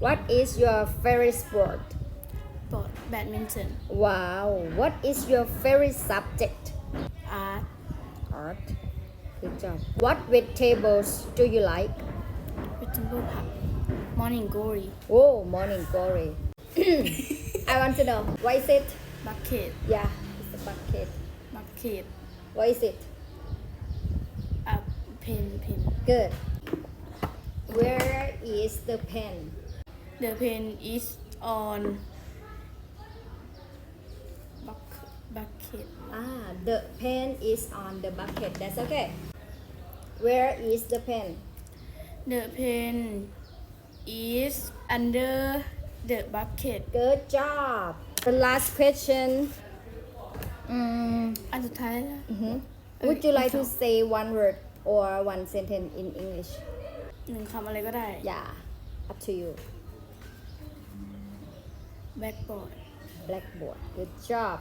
What is your favorite sport? Badminton. Wow. What is your favorite subject? Art. Art. Good job. What vegetables do you like? Vegetable ผัก Morning glory. Oh, morning glory. I want to know. What is it? Bucket. Yeah, it's a bucket. Bucket. What is it? Pen. Good. Where is the pen? The pen is on bucket. The pen is on the bucket. That's okay. Where is the pen? The pen is under the bucket. Good job. The last question. อันสุดท้ายนะ Would you like to say one word or one sentence in English? หนึ่งคำอะไรก็ได้ Yeah, up to you. Backboard. Blackboard. Good job.